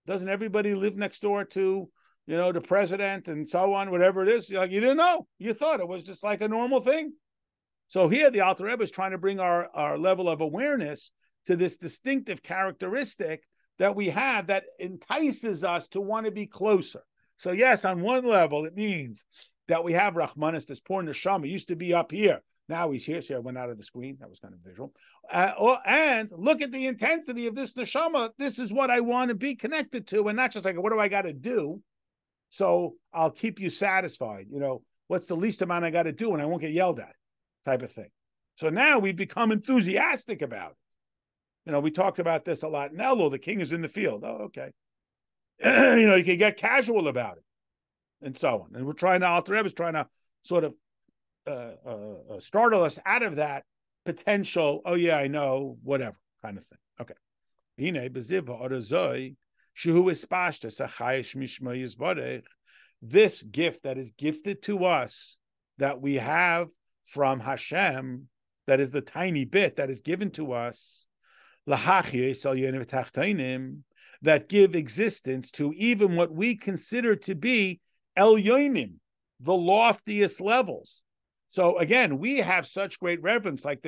Doesn't everybody live next door to, the president and so on, whatever it is? You didn't know. You thought it was just like a normal thing. So here the Alter Rebbe is trying to bring our level of awareness to this distinctive characteristic that we have that entices us to want to be closer. So yes, on one level, it means that we have Rachmanis, this poor neshama, used to be up here. Now he's here. See, I went out of the screen. That was kind of visual. And look at the intensity of this neshama. This is what I want to be connected to, and not just like, what do I got to do? So I'll keep you satisfied. What's the least amount I got to do and I won't get yelled at, type of thing. So now we've become enthusiastic about it. We talked about this a lot in Elul. The king is in the field. Oh, okay. You can get casual about it and so on. And we're trying to, Alter Rebbe is trying to sort of startle us out of that potential, oh yeah, I know, whatever kind of thing. Okay. This gift that is gifted to us, that we have from Hashem, that is the tiny bit that is given to us, that give existence to even what we consider to be elyonim, the loftiest levels. So again, we have such great reverence, like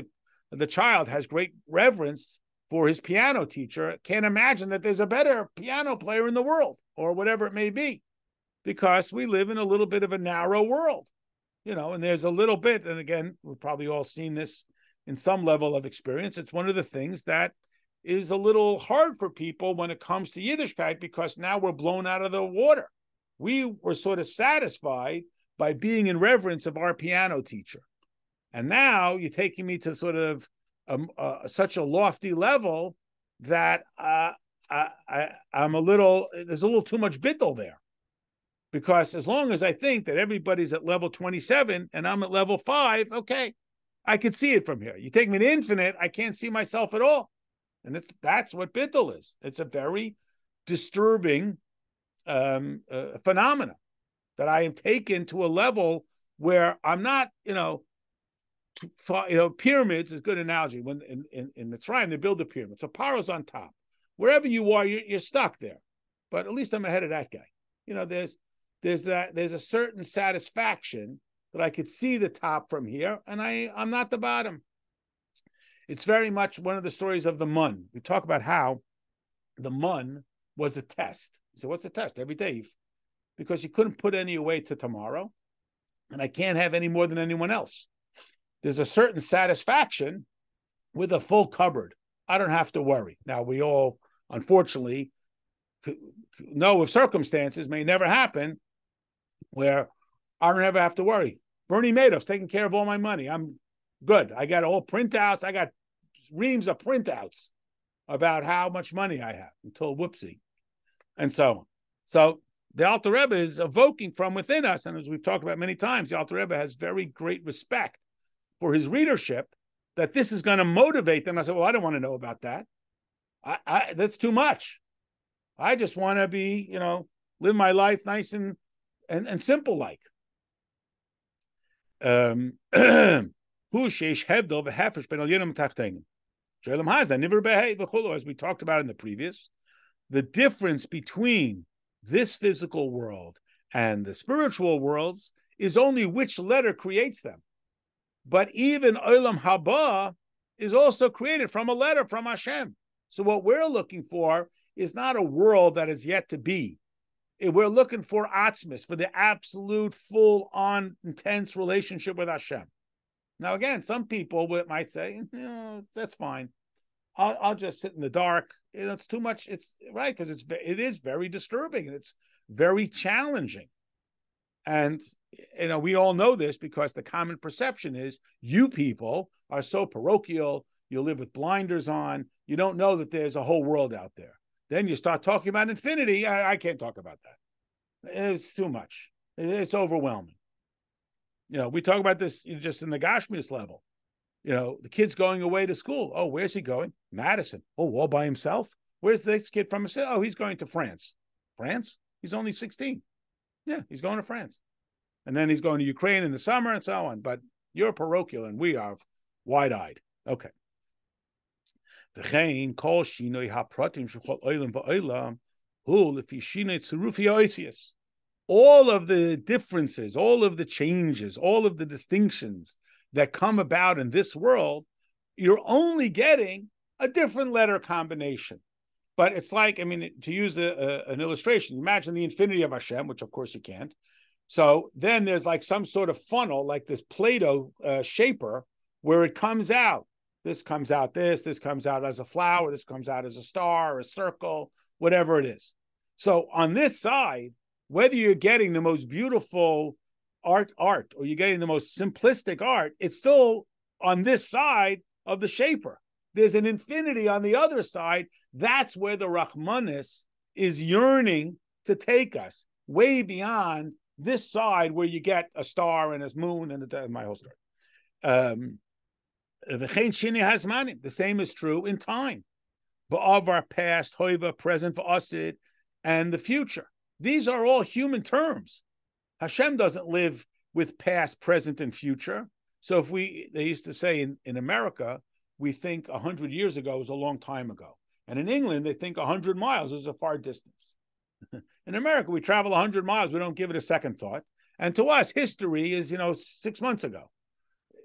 the child has great reverence for his piano teacher, can't imagine that there's a better piano player in the world, or whatever it may be, because we live in a little bit of a narrow world, and there's a little bit, and again, we've probably all seen this in some level of experience. It's one of the things that is a little hard for people when it comes to Yiddishkeit, because now we're blown out of the water. We were sort of satisfied by being in reverence of our piano teacher. And now you're taking me to sort of such a lofty level that I'm there's a little too much bittul there. Because as long as I think that everybody's at level 27 and I'm at level 5, okay, I could see it from here. You take me to infinite, I can't see myself at all. And that's what bittul is. It's a very disturbing phenomena, that I am taken to a level where I'm not, pyramids is a good analogy. When in Mitzrayim, they build the pyramid. So Paro's on top. Wherever you are, you're stuck there. But at least I'm ahead of that guy. There's a certain satisfaction that I could see the top from here, and I'm not the bottom. It's very much one of the stories of the mun. We talk about how the mun was a test. So what's a test? Every day, because you couldn't put any away to tomorrow, and I can't have any more than anyone else. There's a certain satisfaction with a full cupboard. I don't have to worry. Now, we all, unfortunately, know of circumstances may never happen where I don't ever have to worry. Bernie Madoff's taking care of all my money. I'm good. I got all printouts. I got reams of printouts about how much money I have until whoopsie. And so the Alter Rebbe is evoking from within us, and as we've talked about many times, the Alter Rebbe has very great respect for his readership, that this is going to motivate them. I said, well, I don't want to know about that. That's too much. I just want to be, live my life nice and simple like. As we talked about in the previous, the difference between this physical world and the spiritual worlds is only which letter creates them. But even Olam Haba is also created from a letter from Hashem. So what we're looking for is not a world that is yet to be. We're looking for atzmis, for the absolute, full-on, intense relationship with Hashem. Now, again, some people might say, that's fine. I'll just sit in the dark. It's too much. It's right, because it is very disturbing, and it's very challenging. And we all know this, because the common perception is you people are so parochial. You live with blinders on. You don't know that there's a whole world out there. Then you start talking about infinity. I can't talk about that. It's too much. It's overwhelming. We talk about this just in the Gashmias level. The kid's going away to school. Oh, where's he going? Madison. Oh, all by himself? Where's this kid from? Oh, he's going to France. France? He's only 16. Yeah, he's going to France. And then he's going to Ukraine in the summer and so on. But you're parochial and we are wide-eyed. Okay. All of the differences, all of the changes, all of the distinctions that come about in this world, you're only getting a different letter combination. But it's like, to use an illustration, imagine the infinity of Hashem, which of course you can't. So then there's like some sort of funnel, like this Play-Doh shaper, where it comes out. This comes out this comes out as a flower, this comes out as a star, or a circle, whatever it is. So on this side, whether you're getting the most beautiful art or you're getting the most simplistic art, it's still on this side of the shaper. There's an infinity on the other side. That's where the Rahmanis is yearning to take us, way beyond this side where you get a star and a moon and my whole story. The same is true in time. Of our past, hoiva, present, v'asid, and the future. These are all human terms. Hashem doesn't live with past, present, and future. So they used to say in America, we think 100 years ago is a long time ago. And in England, they think 100 miles is a far distance. In America, we travel 100 miles. We don't give it a second thought. And to us, history is, 6 months ago.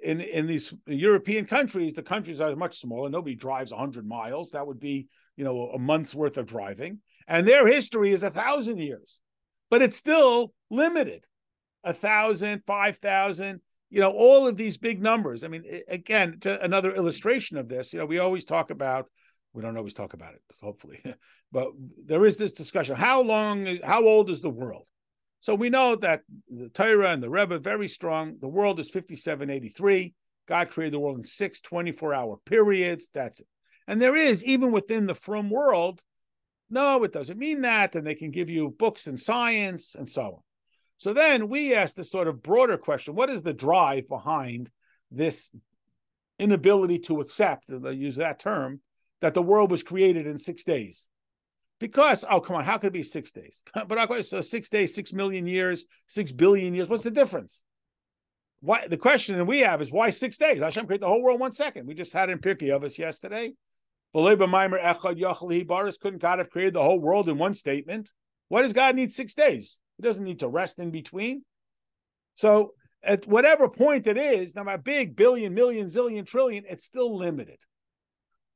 In these European countries, the countries are much smaller. Nobody drives 100 miles. That would be, a month's worth of driving. And their history is 1,000 years. But it's still limited. 1,000, 5,000, all of these big numbers. I mean, again, another illustration of this, we always talk about, we don't always talk about it, hopefully, but there is this discussion. How old is the world? So we know that the Torah and the Rebbe are very strong. The world is 5783. God created the world in 6 24-hour periods. That's it. And there is, even within the frum world, no, it doesn't mean that. And they can give you books in science and so on. So then we ask this sort of broader question. What is the drive behind this inability to accept, and I use that term, that the world was created in 6 days? Because, oh, come on, how could it be 6 days? But so 6 days, 6 million years, 6 billion years, what's the difference? Why? The question that we have is, why 6 days? Hashem created the whole world in 1 second. We just had in Pirkei Avos yesterday. Couldn't God have created the whole world in one statement? Why does God need 6 days? He doesn't need to rest in between. So at whatever point it is, no matter big, billion, million, zillion, trillion, it's still limited.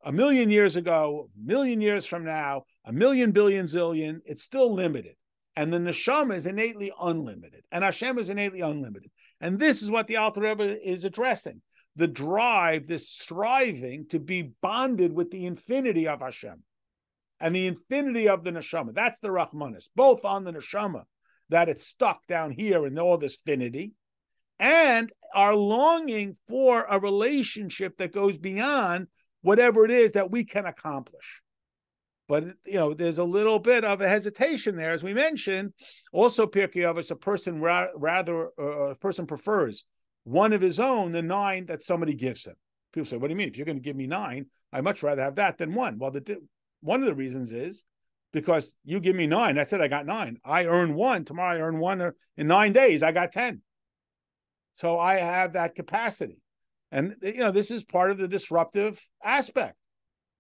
1,000,000 years ago, 1,000,000 years from now, 1,000,000 billion zillion, it's still limited. And the neshama is innately unlimited. And Hashem is innately unlimited. And this is what the Alter Rebbe is addressing. The drive, this striving to be bonded with the infinity of Hashem and the infinity of the neshama. That's the Rahmanis, both on the neshama, that it's stuck down here in all this finity, and our longing for a relationship that goes beyond whatever it is that we can accomplish. But, there's a little bit of a hesitation there. As we mentioned, also Pirkei Avos, a person prefers one of his own than 9 that somebody gives him. People say, what do you mean? If you're going to give me 9, I'd much rather have that than 1. Well, one of the reasons is because you give me 9. That's it. I got 9. I earn 1. Tomorrow I earn 1. In 9 days, I got 10. So I have that capacity. And, this is part of the disruptive aspect.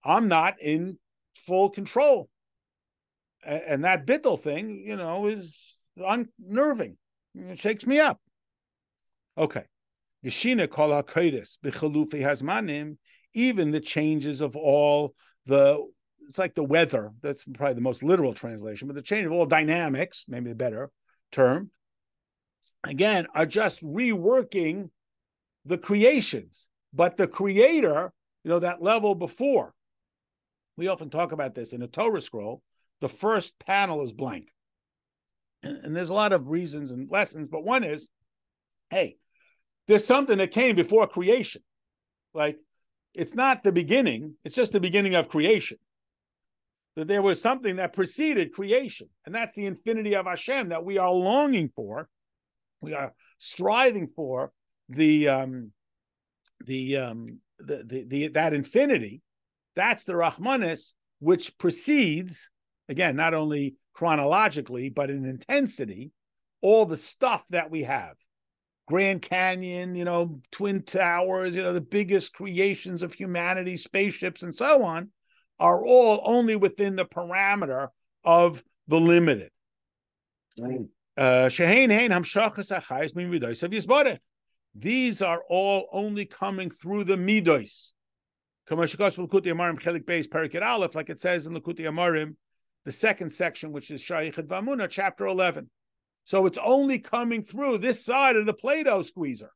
I'm not in full control. And that bittul thing, is unnerving. It shakes me up. Okay. Yeshina kol HaKodesh b'chalufi hazmanim, even the changes of all it's like the weather. That's probably the most literal translation, but the change of all dynamics, maybe a better term, again, are just reworking the creations. But the creator, that level before, we often talk about this in a Torah scroll, the first panel is blank. And there's a lot of reasons and lessons, but one is, hey, there's something that came before creation. Like, it's not the beginning, it's just the beginning of creation. That there was something that preceded creation, and that's the infinity of Hashem that we are longing for. We are striving for that infinity. That's the Rahmanis, which precedes, again, not only chronologically, but in intensity, all the stuff that we have. Grand Canyon, Twin Towers, the biggest creations of humanity, spaceships, and so on, are all only within the parameter of the limited. These are all only coming through the midos. Like it says in Likutei Amarim, the second section, which is Shayichet V'Amunah, chapter 11. So it's only coming through this side of the Play-Doh squeezer.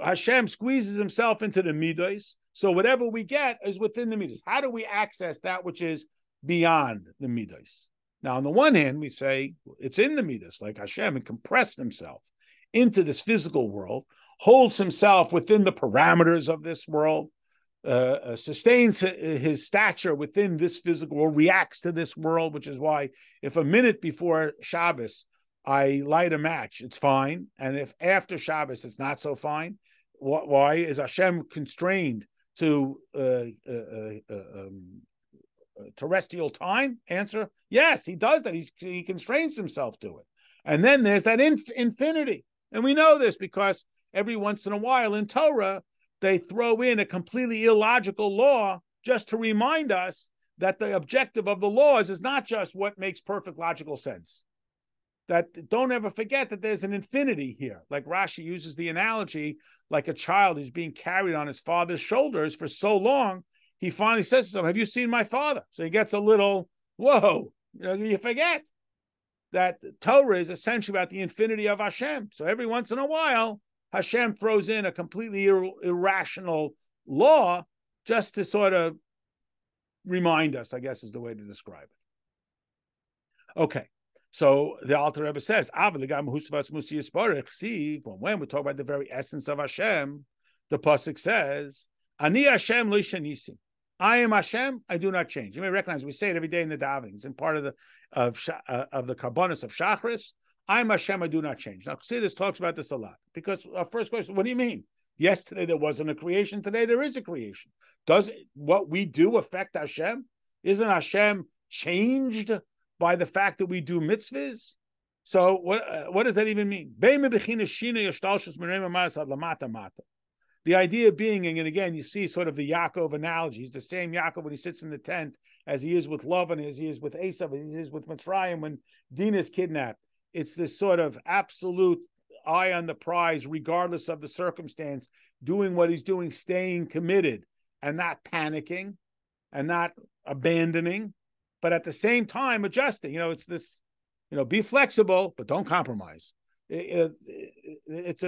Hashem squeezes himself into the midos, so whatever we get is within the midos. How do we access that which is beyond the midos? Now, on the one hand, we say it's in the midos, like Hashem compressed himself into this physical world, holds himself within the parameters of this world, sustains his stature within this physical world, reacts to this world, which is why if a minute before Shabbos I light a match, it's fine. And if after Shabbos it's not so fine, why is Hashem constrained to terrestrial time? Answer, yes, he does that. He constrains himself to it. And then there's that infinity. And we know this because every once in a while in Torah, they throw in a completely illogical law just to remind us that the objective of the laws is not just what makes perfect logical sense. That don't ever forget that there's an infinity here. Like Rashi uses the analogy, like a child who's being carried on his father's shoulders for so long, he finally says to him, "Have you seen my father?" So he gets a little, whoa, you forget that Torah is essentially about the infinity of Hashem. So every once in a while, Hashem throws in a completely irrational law just to sort of remind us, I guess is the way to describe it. Okay, so the Alter Rebbe says, when we talk about the very essence of Hashem, the pasuk says, "Ani Hashem lo shenisi." I am Hashem, I do not change. You may recognize we say it every day in the davenings, and part of the karbonos of Shachris. I am Hashem, I do not change. Now, see, this talks about this a lot, because our first question, what do you mean? Yesterday there wasn't a creation, today there is a creation. Does what we do affect Hashem? Isn't Hashem changed by the fact that we do mitzvahs? So what does that even mean? The idea being, and again, you see sort of the Yaakov analogy. He's the same Yaakov when he sits in the tent as he is with Lavan, as he is with Esav, as he is with Mitzrayim when Dinah is kidnapped. It's this sort of absolute eye on the prize, regardless of the circumstance, doing what he's doing, staying committed and not panicking and not abandoning, but at the same time adjusting. It's this, be flexible, but don't compromise. It's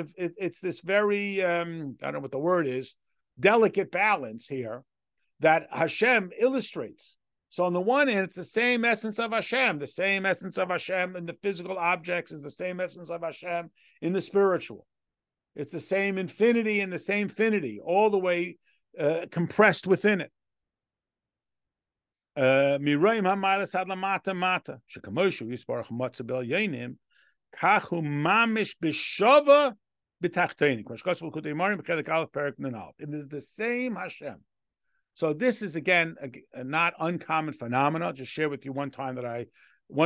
this very, I don't know what the word is, delicate balance here that Hashem illustrates. So on the one hand, it's the same essence of Hashem. The same essence of Hashem in the physical objects is the same essence of Hashem in the spiritual. It's the same infinity and the same finity, all the way compressed within it. Miraim ha'maylas ad lamata mata shekamoshu yisbarach matzah bel yenim kachu mamish b'shava b'tachtenik. It is the same Hashem. So this is, again, a not uncommon phenomenon. I'll just share with you one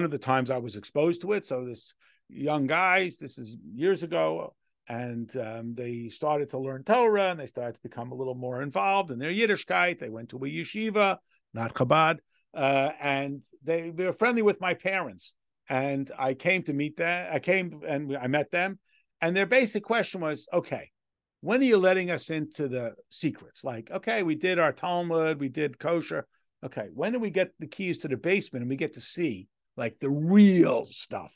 of the times I was exposed to it. So this young guys, this is years ago, and they started to learn Torah, and they started to become a little more involved in their Yiddishkeit. They went to a yeshiva, not Chabad, and they were friendly with my parents. And I came to meet them. I met them, and their basic question was, okay, when are you letting us into the secrets? Like, okay, we did our Talmud, we did kosher. Okay, when do we get the keys to the basement and we get to see like the real stuff?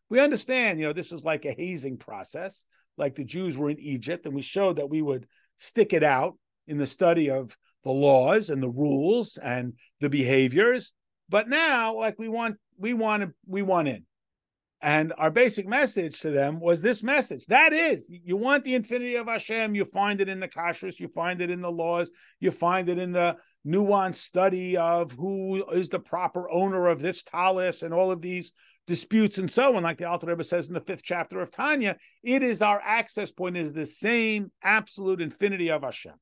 We understand, this is like a hazing process, like the Jews were in Egypt, and we showed that we would stick it out in the study of the laws and the rules and the behaviors. But now, like we want in. And our basic message to them was this message. That is, you want the infinity of Hashem, you find it in the kashrus, you find it in the laws, you find it in the nuanced study of who is the proper owner of this talis and all of these disputes and so on, like the Alter Rebbe says in the 5th chapter of Tanya. It is our access point, it is the same absolute infinity of Hashem.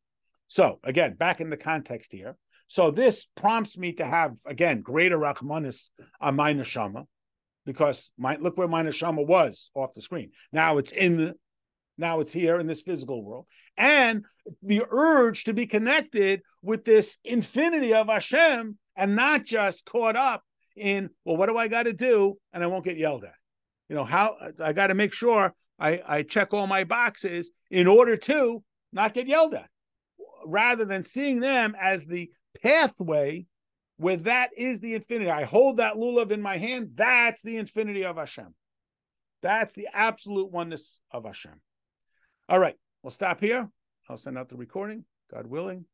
So, again, back in the context here. So this prompts me to have, again, greater rachmanis on my neshama, because look where my neshama was off the screen. Now it's here in this physical world. And the urge to be connected with this infinity of Hashem and not just caught up in, well, what do I got to do? And I won't get yelled at. How I got to make sure I check all my boxes in order to not get yelled at, rather than seeing them as the pathway where that is the infinity. I hold that lulav in my hand. That's the infinity of Hashem. That's the absolute oneness of Hashem. All right, we'll stop here. I'll send out the recording, God willing.